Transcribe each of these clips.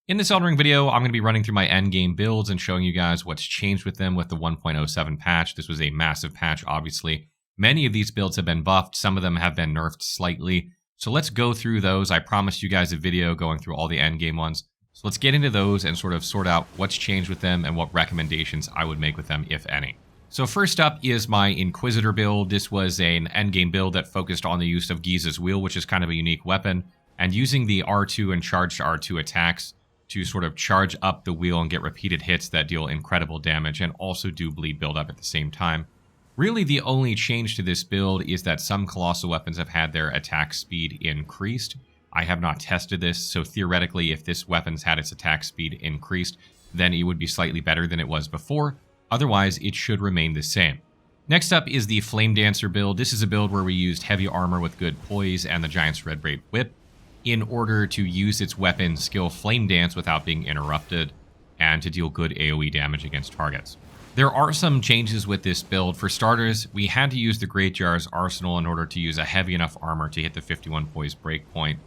In this Elden Ring video, I'm going to be running through my endgame builds and showing you guys what's changed with them with the 1.07 patch. This was a massive patch, obviously. Many of these builds have been buffed, some of them have been nerfed slightly. So let's go through those. I promised you guys a video going through all the endgame ones. So let's get into those and sort of sort out what's changed with them and what recommendations I would make with them, if any. So first up is my Inquisitor build. This was an endgame build that focused on the use of Ghiza's Wheel, which is kind of a unique weapon, and using the R2 and charged R2 attacks to sort of charge up the wheel and get repeated hits that deal incredible damage and also do bleed build up at the same time. Really, the only change to this build is that some Colossal weapons have had their attack speed increased. I have not tested this, so theoretically, if this weapon's had its attack speed increased, then it would be slightly better than it was before. Otherwise, it should remain the same. Next up is the Flame Dancer build. This is a build where we used heavy armor with good poise and the Giant's Red Braid Whip in order to use its weapon skill Flame Dance without being interrupted and to deal good AoE damage against targets. There are some changes with this build. For starters, we had to use the Great Jar's Arsenal in order to use a heavy enough armor to hit the 51 poise breakpoint,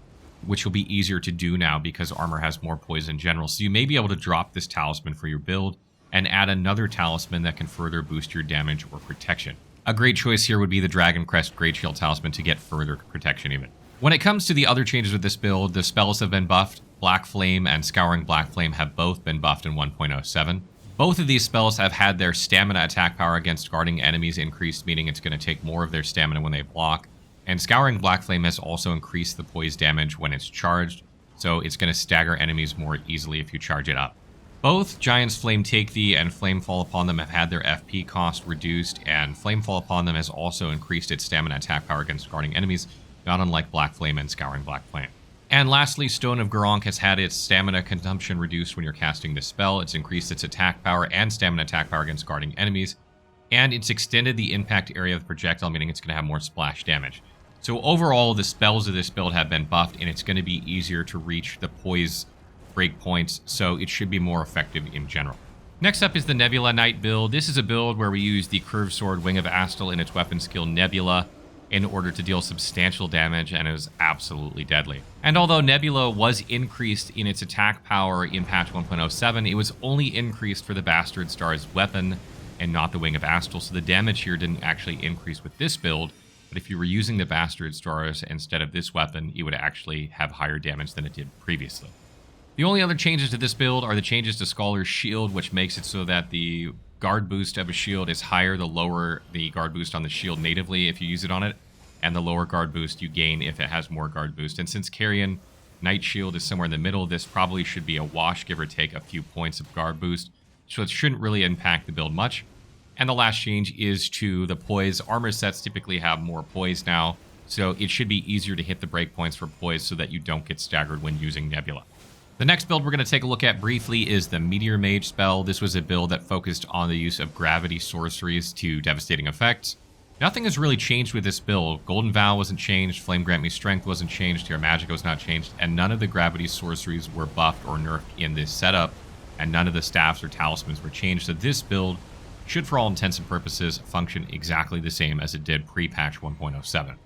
which will be easier to do now because armor has more poise in general. So you may be able to drop this talisman for your build and add another talisman that can further boost your damage or protection. A great choice here would be the Dragon Crest Great Shield talisman to get further protection even. When it comes to the other changes with this build, the spells have been buffed. Blackflame and Scouring Blackflame have both been buffed in 1.07. Both of these spells have had their stamina attack power against guarding enemies increased, meaning it's going to take more of their stamina when they block. And Scouring Blackflame has also increased the poise damage when it's charged, so it's going to stagger enemies more easily if you charge it up. Both Giant's Flame Take Thee and Flame Fall Upon Them have had their FP cost reduced, and Flame Fall Upon Them has also increased its stamina attack power against guarding enemies, not unlike Blackflame and Scouring Blackflame. And lastly, Stone of Garank has had its stamina consumption reduced when you're casting the spell. It's increased its attack power and stamina attack power against guarding enemies, and it's extended the impact area of the projectile, meaning it's going to have more splash damage. So overall, the spells of this build have been buffed, and it's going to be easier to reach the poise breakpoints, so it should be more effective in general. Next up is the Nebula Knight build. This is a build where we use the Curved Sword Wing of Astel in its weapon skill Nebula in order to deal substantial damage, and it was absolutely deadly. And although Nebula was increased in its attack power in patch 1.07, it was only increased for the Bastard Star's weapon and not the Wing of Astel, so the damage here didn't actually increase with this build, but if you were using the Bastard Stars instead of this weapon, it would actually have higher damage than it did previously. The only other changes to this build are the changes to Scholar's Shield, which makes it so that the guard boost of a shield is higher the lower the guard boost on the shield natively if you use it on it, and the lower guard boost you gain if it has more guard boost. And since Carian Knight Shield is somewhere in the middle, this probably should be a wash, give or take a few points of guard boost, so it shouldn't really impact the build much. And the last change is to the poise. Armor sets typically have more poise now, so it should be easier to hit the breakpoints for poise so that you don't get staggered when using Nebula. The next build we're going to take a look at briefly is the Meteor Mage spell. This was a build that focused on the use of gravity sorceries to devastating effects. Nothing has really changed with this build. Golden Vow wasn't changed, Flame Grant Me Strength wasn't changed, Tear Magic was not changed, and none of the gravity sorceries were buffed or nerfed in this setup, and none of the staffs or talismans were changed. So this build should, for all intents and purposes, function exactly the same as it did pre-patch 1.07.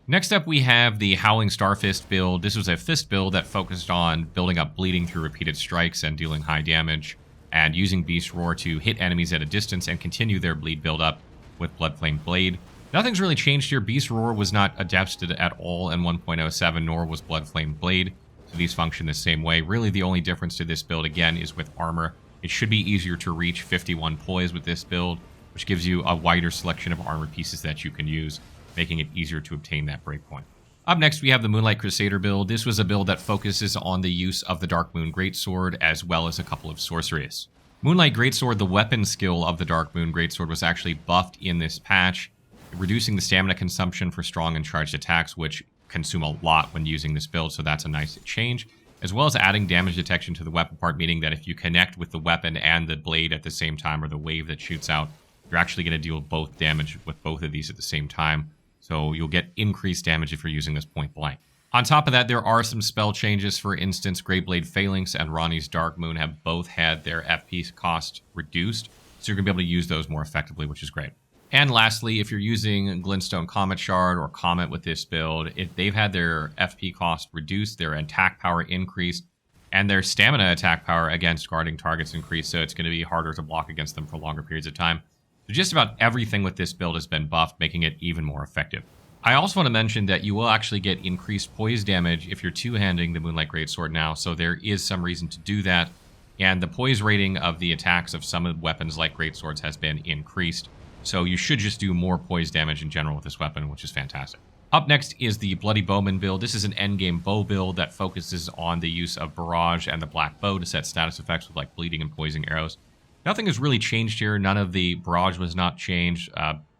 Next up, we have the Howling Starfist build. This was a fist build that focused on building up bleeding through repeated strikes and dealing high damage, and using Beast Roar to hit enemies at a distance and continue their bleed build-up with Bloodflame Blade. Nothing's really changed here. Beast Roar was not adapted at all in 1.07, nor was Bloodflame Blade, so these function the same way. Really, the only difference to this build, again, is with armor. It should be easier to reach 51 poise with this build, which gives you a wider selection of armor pieces that you can use, making it easier to obtain that breakpoint. Up next, we have the Moonlight Crusader build. This was a build that focuses on the use of the Dark Moon Greatsword, as well as a couple of sorceries. Moonlight Greatsword, the weapon skill of the Dark Moon Greatsword, was actually buffed in this patch, reducing the stamina consumption for strong and charged attacks, which consume a lot when using this build, so that's a nice change, as well as adding damage detection to the weapon part, meaning that if you connect with the weapon and the blade at the same time, or the wave that shoots out, you're actually going to deal both damage with both of these at the same time. So you'll get increased damage if you're using this point blank. On top of that, there are some spell changes. For instance, Greatblade Phalanx and Ronnie's Dark Moon have both had their FP cost reduced, so you're going to be able to use those more effectively, which is great. And lastly, if you're using Glintstone Comet Shard or Comet with this build, they've had their FP cost reduced, their attack power increased, And their stamina attack power against guarding targets increased, so it's going to be harder to block against them for longer periods of time. So just about everything with this build has been buffed, making it even more effective. I also want to mention that you will actually get increased poise damage if you're two-handing the Moonlight Greatsword now, so there is some reason to do that. And the poise rating of the attacks of some of the weapons like Greatswords has been increased, so you should just do more poise damage in general with this weapon, which is fantastic. Up next is the Bloody Bowman build. This is an endgame bow build that focuses on the use of Barrage and the Black Bow to set status effects with like bleeding and poisoning arrows. Nothing has really changed here. None of the Barrage was not changed.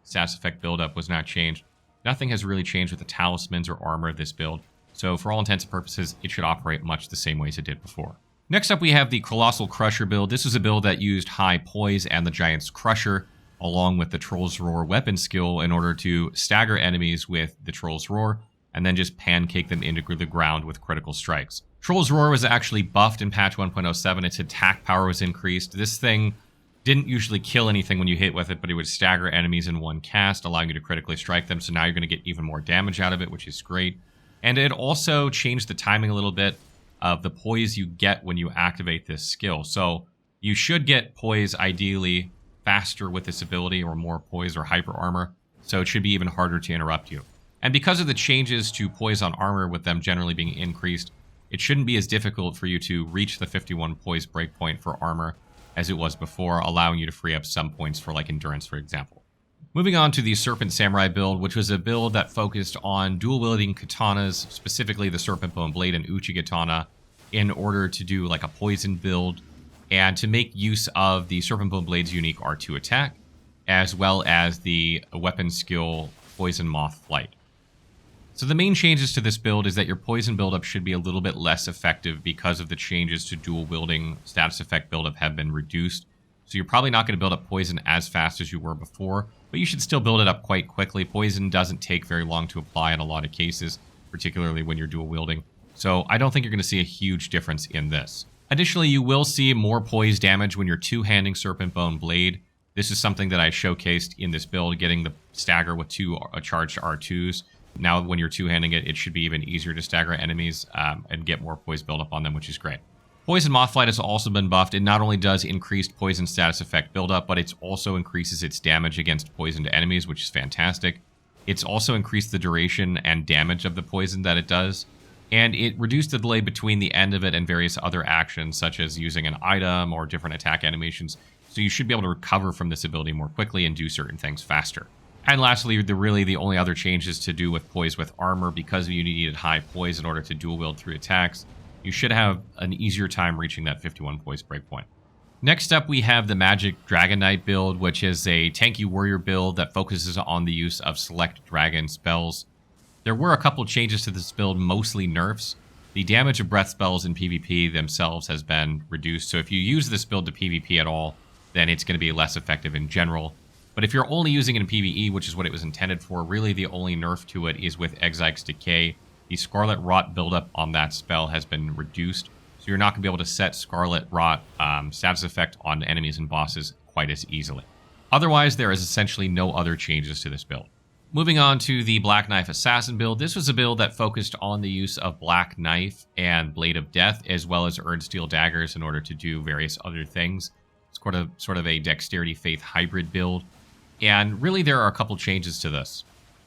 Status effect buildup was not changed. Nothing has really changed with the talismans or armor of this build. So for all intents and purposes, it should operate much the same way as it did before. Next up, we have the Colossal Crusher build. This was a build that used High Poise and the Giant's Crusher, along with the Troll's Roar weapon skill in order to stagger enemies with the Troll's Roar, and then just pancake them into the ground with critical strikes. Troll's Roar was actually buffed in patch 1.07. Its attack power was increased. This thing didn't usually kill anything when you hit with it, but it would stagger enemies in one cast, allowing you to critically strike them, so now you're going to get even more damage out of it, which is great. And it also changed the timing a little bit of the poise you get when you activate this skill. So you should get poise ideally faster with this ability, or more poise or hyper armor, so it should be even harder to interrupt you. And because of the changes to poise on armor, with them generally being increased, it shouldn't be as difficult for you to reach the 51 poise breakpoint for armor as it was before, allowing you to free up some points for like endurance, for example. Moving on to the Serpent Samurai build, which was a build that focused on dual-wielding katanas, specifically the Serpentbone Blade and Uchi Katana, in order to do like a poison build, and to make use of the Serpentbone Blade's unique R2 attack, as well as the weapon skill Poison Moth Flight. So the main changes to this build is that your poison buildup should be a little bit less effective because of the changes to dual wielding status effect buildup have been reduced. So you're probably not going to build up poison as fast as you were before, but you should still build it up quite quickly. Poison doesn't take very long to apply in a lot of cases, particularly when you're dual wielding. So I don't think you're going to see a huge difference in this. Additionally, you will see more poise damage when you're two-handing Serpentbone Blade. This is something that I showcased in this build, getting the stagger with two charged R2s. Now when you're two-handing it, it should be even easier to stagger enemies and get more poise buildup on them, which is great. Poison Moth Flight has also been buffed. It not only does increased poison status effect buildup, but it also increases its damage against poisoned enemies, which is fantastic. It's also increased the duration and damage of the poison that it does. And it reduced the delay between the end of it and various other actions, such as using an item or different attack animations. So you should be able to recover from this ability more quickly and do certain things faster. And lastly, the only other changes to do with poise with armor, because you needed high poise in order to dual wield through attacks. You should have an easier time reaching that 51 poise breakpoint. Next up, we have the Magic Dragon Knight build, which is a tanky warrior build that focuses on the use of select dragon spells. There were a couple changes to this build, mostly nerfs. The damage of breath spells in PvP themselves has been reduced, so if you use this build to PvP at all, then it's going to be less effective in general. But if you're only using it in PvE, which is what it was intended for, really the only nerf to it is with Exike's Decay. The Scarlet Rot buildup on that spell has been reduced, so you're not going to be able to set Scarlet Rot status effect on enemies and bosses quite as easily. Otherwise, there is essentially no other changes to this build. Moving on to the Black Knife Assassin build. This was a build that focused on the use of Black Knife and Blade of Death, as well as Earned Steel Daggers in order to do various other things. It's sort of a Dexterity Faith hybrid build. And really, there are a couple changes to this.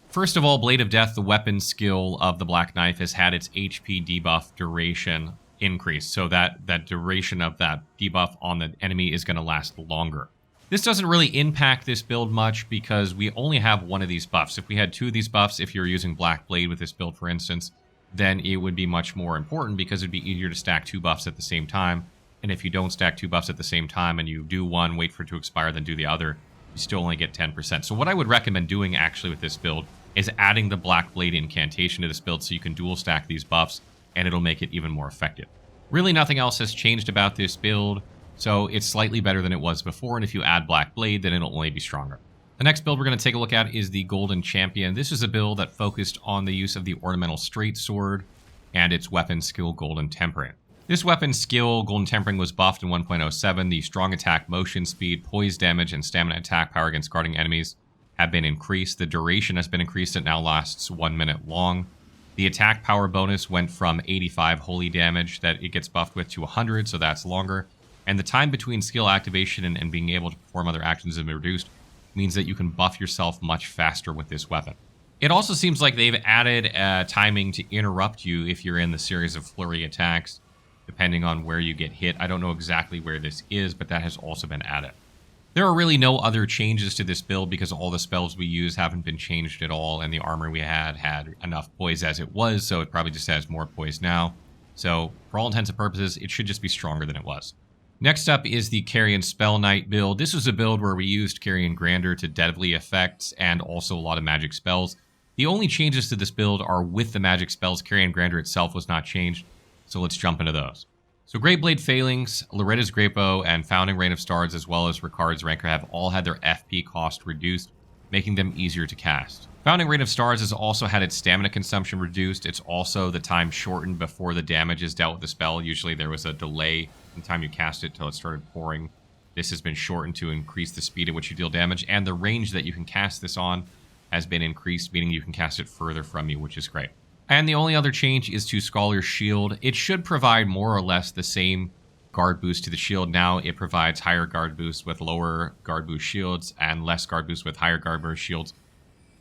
First of all, Blade of Death, the weapon skill of the Black Knife, has had its HP debuff duration increased, so that duration of that debuff on the enemy is going to last longer. This doesn't really impact this build much because we only have one of these buffs. If we had two of these buffs, if you're using Black Blade with this build, for instance, then it would be much more important because it'd be easier to stack two buffs at the same time. And if you don't stack two buffs at the same time and you do one, wait for it to expire, then do the other, you still only get 10%. So what I would recommend doing actually with this build is adding the Black Blade incantation to this build so you can dual stack these buffs, and it'll make it even more effective. Really nothing else has changed about this build, so it's slightly better than it was before, and if you add Black Blade, then it'll only be stronger. The next build we're going to take a look at is the Golden Champion. This is a build that focused on the use of the Ornamental Straight Sword and its weapon skill Golden Tempering. This weapon skill, Golden Tempering, was buffed in 1.07. The strong attack, motion speed, poise damage, and stamina attack power against guarding enemies have been increased. The duration has been increased. It now lasts 1 minute long. The attack power bonus went from 85 holy damage that it gets buffed with to 100, so that's longer. And the time between skill activation and being able to perform other actions has been reduced, means that you can buff yourself much faster with this weapon. It also seems like they've added timing to interrupt you if you're in the series of flurry attacks, depending on where you get hit. I don't know exactly where this is, but that has also been added. There are really no other changes to this build because all the spells we use haven't been changed at all, and the armor we had enough poise as it was, so it probably just has more poise now. So, for all intents and purposes, it should just be stronger than it was. Next up is the Carian Spell Knight build. This was a build where we used Carian Grandeur to deadly effects and also a lot of magic spells. The only changes to this build are with the magic spells. Carian Grandeur itself was not changed, so let's jump into those. So Great Blade Failings, Loretta's Great Bow, and Founding Rain of Stars, as well as Ricard's Rancor, have all had their FP cost reduced, making them easier to cast. Founding Rain of Stars has also had its stamina consumption reduced. It's also the time shortened before the damage is dealt with the spell. Usually there was a delay in the time you cast it till it started pouring. This has been shortened to increase the speed at which you deal damage, and the range that you can cast this on has been increased, meaning you can cast it further from you, which is great. And the only other change is to Scholar's Shield. It should provide more or less the same guard boost to the shield. Now it provides higher guard boost with lower guard boost shields and less guard boost with higher guard boost shields.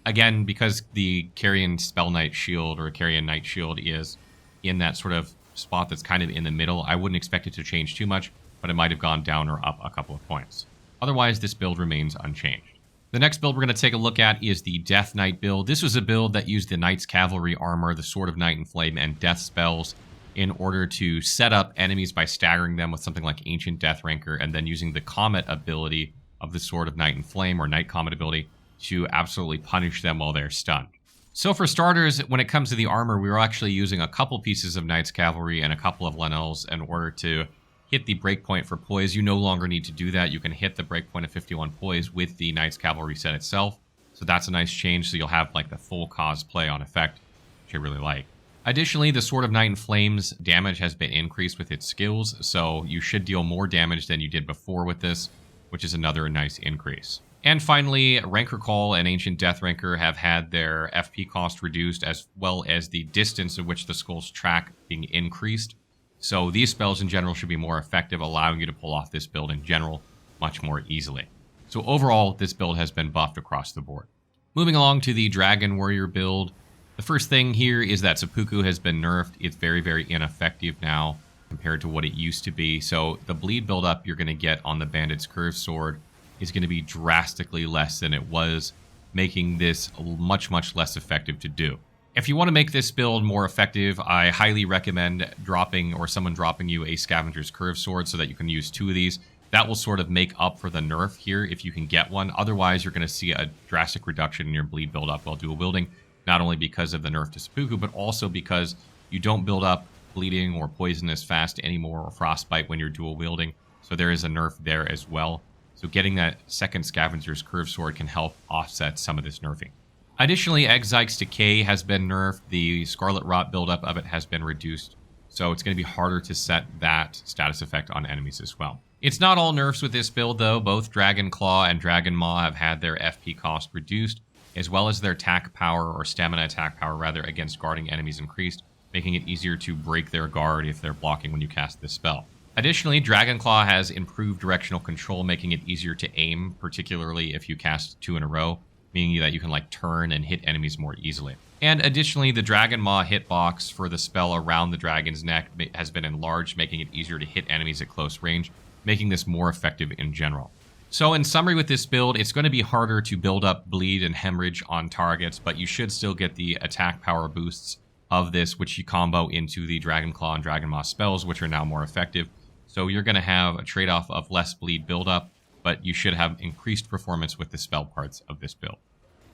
Again, because the Carian Spell Knight shield or Carian Knight shield is in that sort of spot that's kind of in the middle, I wouldn't expect it to change too much, but it might have gone down or up a couple of points. Otherwise, this build remains unchanged. The next build we're going to take a look at is the Death Knight build. This was a build that used the Knight's Cavalry armor, the Sword of Night and Flame, and Death spells in order to set up enemies by staggering them with something like Ancient Death Rancor, and then using the Comet ability of the Sword of Night and Flame, or Night Comet ability, to absolutely punish them while they're stunned. So for starters, when it comes to the armor, we were actually using a couple pieces of Knight's Cavalry and a couple of Lenels in order to hit the breakpoint for poise. You no longer need to do that. You can hit the breakpoint of 51 poise with the Knight's Cavalry set itself. So that's a nice change. So you'll have like the full cosplay on effect, which I really like. Additionally, the Sword of Night and Flames damage has been increased with its skills. So you should deal more damage than you did before with this, which is another nice increase. And finally, Rancor Call and Ancient Death Rancor have had their FP cost reduced, as well as the distance at which the skulls track being increased. So these spells in general should be more effective, allowing you to pull off this build in general much more easily. So overall, this build has been buffed across the board. Moving along to the Dragon Warrior build. The first thing here is that Seppuku has been nerfed. It's very, very ineffective now compared to what it used to be. So the bleed buildup you're going to get on the Bandit's Curved Sword is going to be drastically less than it was, making this much, much less effective to do. If you want to make this build more effective, I highly recommend dropping or someone dropping you a Scavenger's Curved Sword so that you can use 2 of these. That will sort of make up for the nerf here if you can get one. Otherwise, you're going to see a drastic reduction in your bleed buildup while dual wielding, not only because of the nerf to Seppuku, but also because you don't build up bleeding or poison as fast anymore, or frostbite when you're dual wielding. So there is a nerf there as well. So getting that second Scavenger's Curved Sword can help offset some of this nerfing. Additionally, Exike's Decay has been nerfed. The Scarlet Rot buildup of it has been reduced. So it's going to be harder to set that status effect on enemies as well. It's not all nerfs with this build, though. Both Dragon Claw and Dragon Maw have had their FP cost reduced, as well as their attack power, or stamina attack power rather, against guarding enemies increased, making it easier to break their guard if they're blocking when you cast this spell. Additionally, Dragonclaw has improved directional control, making it easier to aim, particularly if you cast 2 in a row, meaning that you can like turn and hit enemies more easily. And additionally, the Dragon Maw hitbox for the spell around the dragon's neck has been enlarged, making it easier to hit enemies at close range, making this more effective in general. So in summary with this build, it's going to be harder to build up bleed and hemorrhage on targets, but you should still get the attack power boosts of this, which you combo into the Dragonclaw and Dragon Maw spells, which are now more effective. So you're going to have a trade-off of less bleed buildup, but you should have increased performance with the spell parts of this build.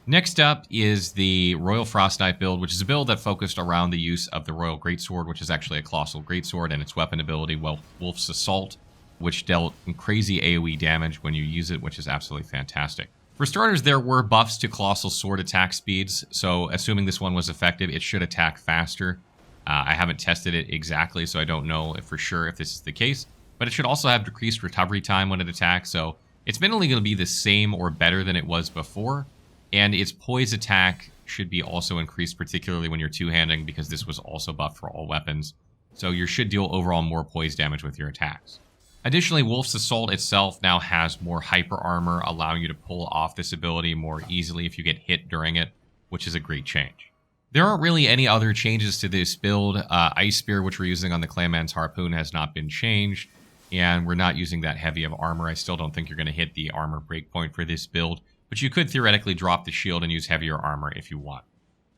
Next up is the Royal Frost Knight build, which is a build that focused around the use of the Royal Greatsword, which is actually a Colossal Greatsword, and its weapon ability, Wolf's Assault, which dealt crazy AoE damage when you use it, which is absolutely fantastic. For starters, there were buffs to Colossal Sword attack speeds, so assuming this one was effective, it should attack faster. I haven't tested it exactly, so I don't know for sure if this is the case, but it should also have decreased recovery time when it attacks, so it's mainly going to be the same or better than it was before. And its poise attack should be also increased, particularly when you're two-handing, because this was also buffed for all weapons. So you should deal overall more poise damage with your attacks. Additionally, Wolf's Assault itself now has more hyper armor, allowing you to pull off this ability more easily if you get hit during it, which is a great change. There aren't really any other changes to this build. Ice Spear, which we're using on the Clayman's Harpoon, has not been changed, and we're not using that heavy of armor. I still don't think you're going to hit the armor breakpoint for this build, but you could theoretically drop the shield and use heavier armor if you want.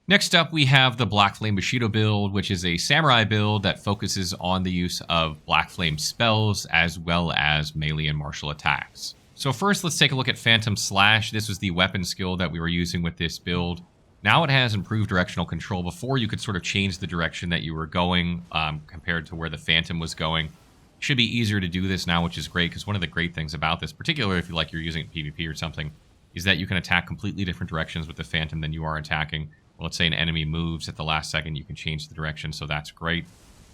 Next up, we have the Blackflame Bushido build, which is a samurai build that focuses on the use of Blackflame spells as well as melee and martial attacks. So first, let's take a look at Phantom Slash. This was the weapon skill that we were using with this build. Now it has improved directional control. Before, you could sort of change the direction that you were going compared to where the Phantom was going. Should be easier to do this now, which is great, because one of the great things about this, particularly if you're using PvP or something, is that you can attack completely different directions with the Phantom than you are attacking. Well, let's say an enemy moves at the last second, you can change the direction, so that's great.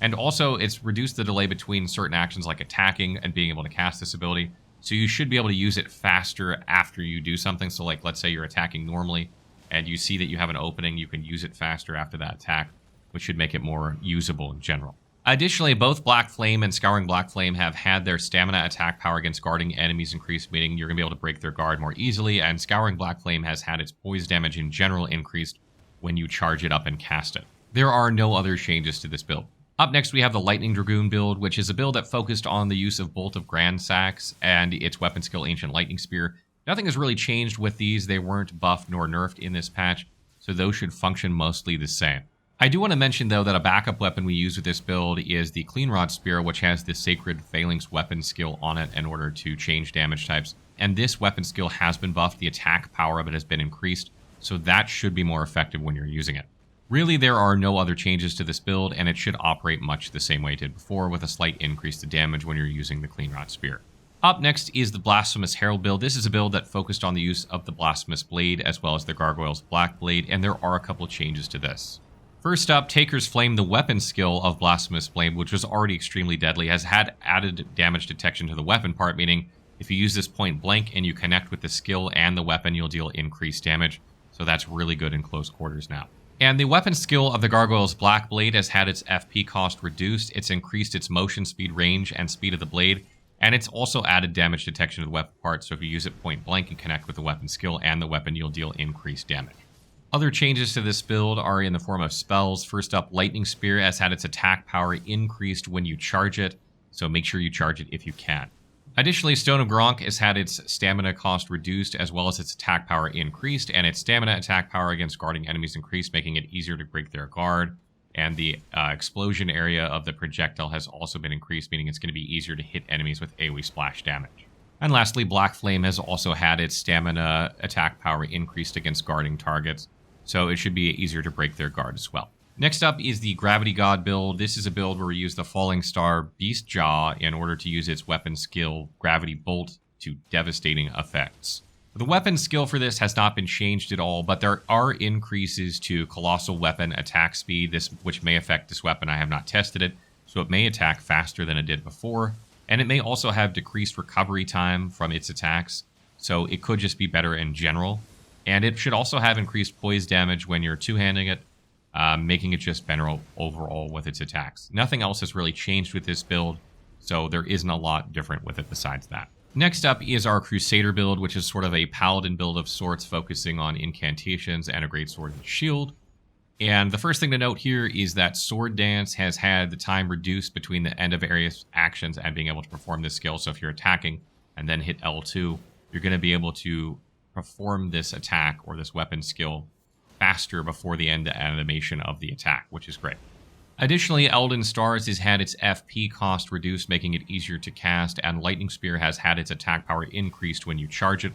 And also, it's reduced the delay between certain actions like attacking and being able to cast this ability, so you should be able to use it faster after you do something. So like, let's say you're attacking normally, and you see that you have an opening, you can use it faster after that attack, which should make it more usable in general. Additionally, both Blackflame and Scouring Blackflame have had their stamina attack power against guarding enemies increased, meaning you're going to be able to break their guard more easily, and Scouring Blackflame has had its poise damage in general increased when you charge it up and cast it. There are no other changes to this build. Up next, we have the Lightning Dragoon build, which is a build that focused on the use of Bolt of Gransax and its weapon skill Ancient Lightning Spear. Nothing has really changed with these. They weren't buffed nor nerfed in this patch, so those should function mostly the same. I do want to mention, though, that a backup weapon we use with this build is the Clean Rod Spear, which has the Sacred Phalanx weapon skill on it in order to change damage types. And this weapon skill has been buffed. The attack power of it has been increased, so that should be more effective when you're using it. Really, there are no other changes to this build, and it should operate much the same way it did before, with a slight increase to damage when you're using the Clean Rod Spear. Up next is the Blasphemous Herald build. This is a build that focused on the use of the Blasphemous Blade as well as the Gargoyle's Black Blade, and there are a couple changes to this. First up, Taker's Flame, the weapon skill of Blasphemous Flame, which was already extremely deadly, has had added damage detection to the weapon part, meaning if you use this point blank and you connect with the skill and the weapon, you'll deal increased damage. So that's really good in close quarters now. And the weapon skill of the Gargoyle's Black Blade has had its FP cost reduced. It's increased its motion speed, range, and speed of the blade. And it's also added damage detection to the weapon part, so if you use it point blank and connect with the weapon skill and the weapon, you'll deal increased damage. Other changes to this build are in the form of spells. First up, Lightning Spear has had its attack power increased when you charge it, so make sure you charge it if you can. Additionally, Stone of Gronk has had its stamina cost reduced as well as its attack power increased, and its stamina attack power against guarding enemies increased, making it easier to break their guard. And the explosion area of the projectile has also been increased, meaning it's going to be easier to hit enemies with AoE splash damage. And lastly, Blackflame has also had its stamina attack power increased against guarding targets, so it should be easier to break their guard as well. Next up is the Gravity God build. This is a build where we use the Fallingstar Beast Jaw in order to use its weapon skill, Gravity Bolt, to devastating effects. The weapon skill for this has not been changed at all, but there are increases to Colossal weapon attack speed, which may affect this weapon. I have not tested it, so it may attack faster than it did before, and it may also have decreased recovery time from its attacks, so it could just be better in general. And it should also have increased poise damage when you're two-handing it, making it just better overall with its attacks. Nothing else has really changed with this build, so there isn't a lot different with it besides that. Next up is our Crusader build, which is sort of a paladin build of sorts, focusing on incantations and a greatsword and shield. And the first thing to note here is that Sword Dance has had the time reduced between the end of various actions and being able to perform this skill. So if you're attacking and then hit L2, you're going to be able to perform this attack or this weapon skill faster before the end animation of the attack, which is great. Additionally, Elden Stars has had its FP cost reduced, making it easier to cast, and Lightning Spear has had its attack power increased when you charge it.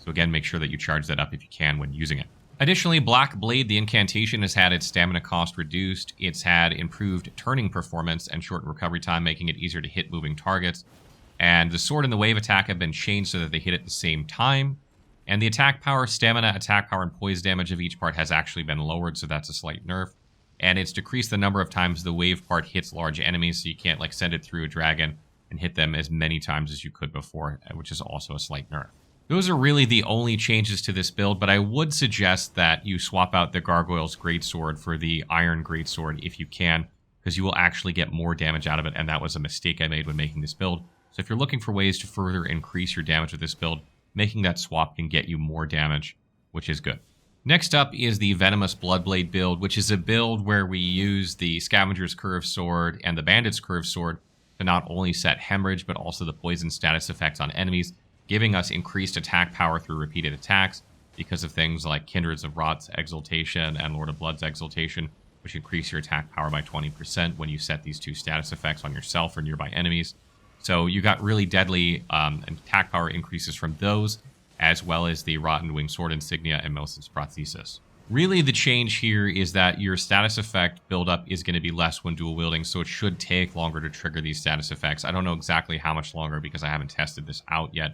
So again, make sure that you charge that up if you can when using it. Additionally, Black Blade, the incantation, has had its stamina cost reduced. It's had improved turning performance and shortened recovery time, making it easier to hit moving targets. And the sword and the wave attack have been changed so that they hit at the same time. And the attack power, stamina, attack power, and poise damage of each part has actually been lowered, so that's a slight nerf. And it's decreased the number of times the wave part hits large enemies, so you can't send it through a dragon and hit them as many times as you could before, which is also a slight nerf. Those are really the only changes to this build, but I would suggest that you swap out the Gargoyle's Greatsword for the Iron Greatsword if you can, because you will actually get more damage out of it, and that was a mistake I made when making this build. So if you're looking for ways to further increase your damage with this build, making that swap can get you more damage, which is good. Next up is the Venomous Bloodblade build, which is a build where we use the Scavenger's Curved Sword and the Bandit's Curved Sword to not only set hemorrhage, but also the poison status effects on enemies, giving us increased attack power through repeated attacks because of things like Kindreds of Rot's Exaltation and Lord of Blood's Exaltation, which increase your attack power by 20% when you set these two status effects on yourself or nearby enemies. So you got really deadly attack power increases from those, as well as the Rotten Winged Sword Insignia and Millicent's Prosthesis. Really, the change here is that your status effect buildup is going to be less when dual wielding, so it should take longer to trigger these status effects. I don't know exactly how much longer because I haven't tested this out yet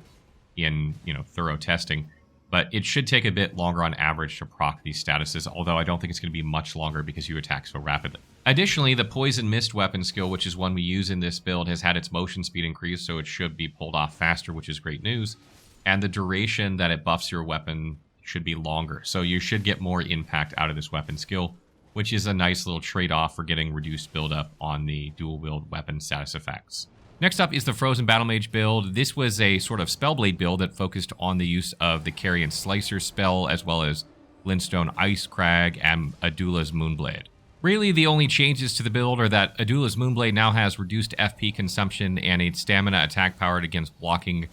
in thorough testing, but it should take a bit longer on average to proc these statuses, although I don't think it's going to be much longer because you attack so rapidly. Additionally, the Poison Mist weapon skill, which is one we use in this build, has had its motion speed increased, so it should be pulled off faster, which is great news. And the duration that it buffs your weapon should be longer, so you should get more impact out of this weapon skill, which is a nice little trade-off for getting reduced buildup on the dual-wield weapon status effects. Next up is the Frozen Battle Mage build. This was a sort of Spellblade build that focused on the use of the Carian Slicer spell, as well as Glintstone Ice Crag and Adula's Moonblade. Really, the only changes to the build are that Adula's Moonblade now has reduced FP consumption and its stamina attack power against blocking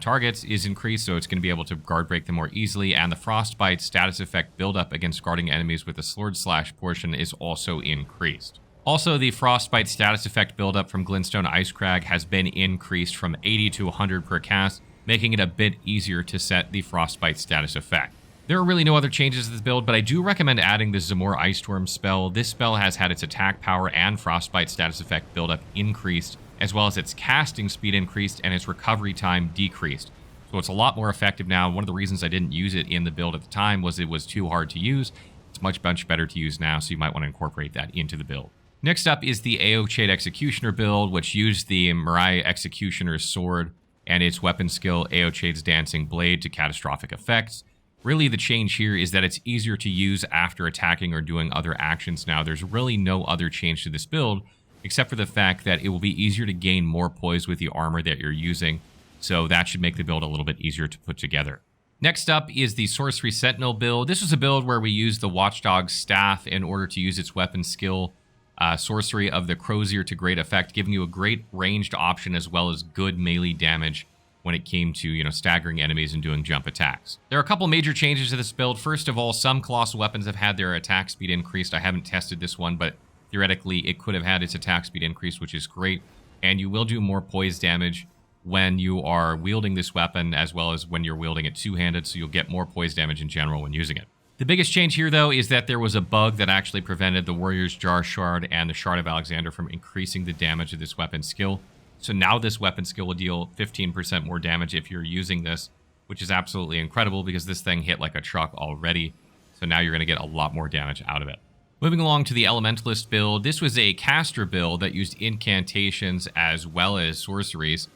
targets is increased, so it's going to be able to guard break them more easily, and the Frostbite status effect buildup against guarding enemies with the Sword Slash portion is also increased. Also, the Frostbite status effect buildup from Glintstone Ice Crag has been increased from 80 to 100 per cast, making it a bit easier to set the Frostbite status effect. There are really no other changes to this build, but I do recommend adding the Zamor Ice Storm spell. This spell has had its attack power and Frostbite status effect buildup increased, as well as its casting speed increased and its recovery time decreased. So it's a lot more effective now. One of the reasons I didn't use it in the build at the time was it was too hard to use. It's much better to use now, so you might want to incorporate that into the build. Next up is the Aochade Executioner build, which used the Mirai Executioner's Sword and its weapon skill, Aochade's Dancing Blade, to catastrophic effects. Really, the change here is that it's easier to use after attacking or doing other actions now. There's really no other change to this build, except for the fact that it will be easier to gain more poise with the armor that you're using, so that should make the build a little bit easier to put together. Next up is the Sorcery Sentinel build. This was a build where we used the Watchdog's Staff in order to use its weapon skill, Sorcery of the Crozier, to great effect, giving you a great ranged option as well as good melee damage when it came to, staggering enemies and doing jump attacks. There are a couple major changes to this build. First of all, some Colossal weapons have had their attack speed increased. I haven't tested this one, but theoretically it could have had its attack speed increased, which is great. And you will do more poise damage when you are wielding this weapon, as well as when you're wielding it two-handed, so you'll get more poise damage in general when using it. The biggest change here, though, is that there was a bug that actually prevented the Warrior's Jar Shard and the Shard of Alexander from increasing the damage of this weapon skill. So now this weapon skill will deal 15% more damage if you're using this, which is absolutely incredible because this thing hit like a truck already. So now you're going to get a lot more damage out of it. Moving along to the Elementalist build, this was a caster build that used incantations as well as sorceries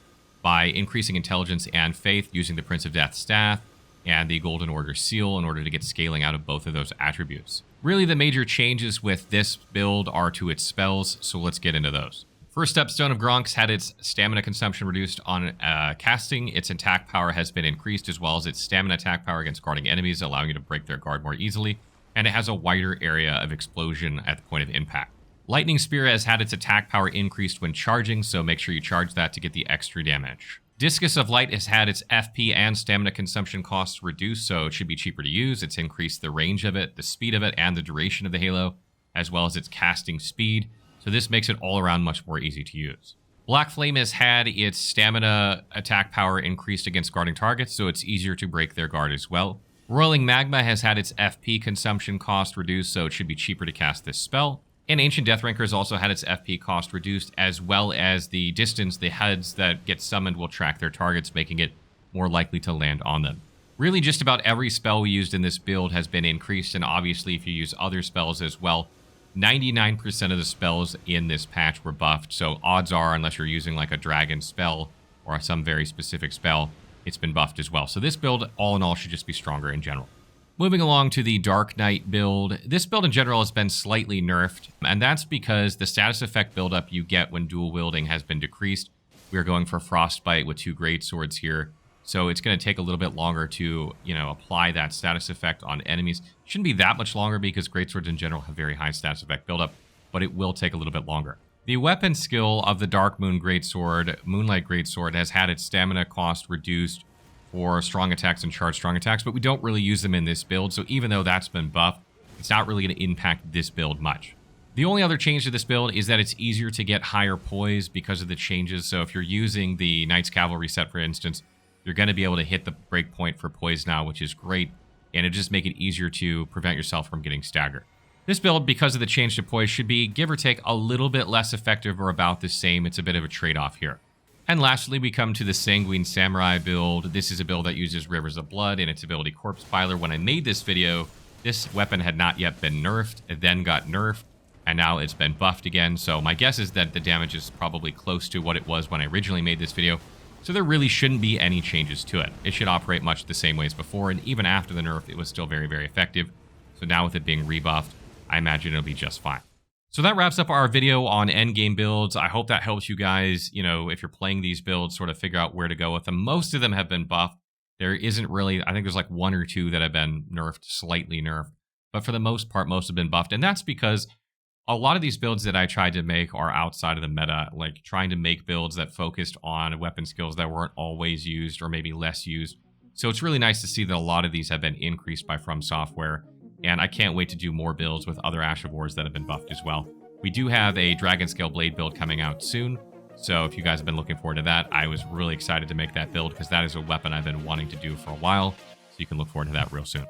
by increasing intelligence and faith using the Prince of Death's staff and the Golden Order seal in order to get scaling out of both of those attributes. Really, the major changes with this build are to its spells, so let's get into those. First up, Stone of Gronks had its stamina consumption reduced on casting. Its attack power has been increased, as well as its stamina attack power against guarding enemies, allowing you to break their guard more easily, and it has a wider area of explosion at the point of impact. Lightning Spear has had its attack power increased when charging, so make sure you charge that to get the extra damage. Discus of Light has had its FP and stamina consumption costs reduced, so it should be cheaper to use. It's increased the range of it, the speed of it, and the duration of the halo, as well as its casting speed, so this makes it all around much more easy to use. Blackflame has had its stamina attack power increased against guarding targets, so it's easier to break their guard as well. Roiling Magma has had its FP consumption cost reduced, so it should be cheaper to cast this spell. And Ancient Deathranker has also had its FP cost reduced, as well as the distance the heads that get summoned will track their targets, making it more likely to land on them. Really, just about every spell we used in this build has been increased, and obviously if you use other spells as well, 99% of the spells in this patch were buffed, so odds are, unless you're using like a dragon spell or some very specific spell, it's been buffed as well. So this build, all in all, should just be stronger in general. Moving along to the Dark Knight build. This build in general has been slightly nerfed, and that's because the status effect buildup you get when dual wielding has been decreased. We are going for Frostbite with 2 Greatswords here, so it's going to take a little bit longer to, apply that status effect on enemies. Shouldn't be that much longer because Greatswords in general have very high status effect buildup, but it will take a little bit longer. The weapon skill of the Dark Moon Greatsword, Moonlight Greatsword, has had its stamina cost reduced for strong attacks and charged strong attacks, but we don't really use them in this build, so even though that's been buffed, it's not really going to impact this build much. The only other change to this build is that it's easier to get higher poise because of the changes, so if you're using the Knights Cavalry set, for instance, you're going to be able to hit the breakpoint for poise now, which is great, and it just make it easier to prevent yourself from getting staggered. This build, because of the change to poise, should be, give or take, a little bit less effective or about the same. It's a bit of a trade-off here. And lastly, we come to the Sanguine Samurai build. This is a build that uses Rivers of Blood and its ability Corpse Piler. When I made this video, this weapon had not yet been nerfed. It then got nerfed, and now it's been buffed again. So my guess is that the damage is probably close to what it was when I originally made this video. So there really shouldn't be any changes to it. It should operate much the same way as before, and even after the nerf, it was still very, very effective. So now with it being rebuffed, I imagine it'll be just fine. So that wraps up our video on endgame builds. I hope that helps you guys, if you're playing these builds, sort of figure out where to go with them. Most of them have been buffed. There isn't really, I think there's like 1 or 2 that have been nerfed, slightly nerfed. But for the most part, most have been buffed. And that's because a lot of these builds that I tried to make are outside of the meta, like trying to make builds that focused on weapon skills that weren't always used or maybe less used. So it's really nice to see that a lot of these have been increased by From Software. And I can't wait to do more builds with other Ash of Wars that have been buffed as well. We do have a Dragon Scale Blade build coming out soon. So if you guys have been looking forward to that, I was really excited to make that build because that is a weapon I've been wanting to do for a while. So you can look forward to that real soon.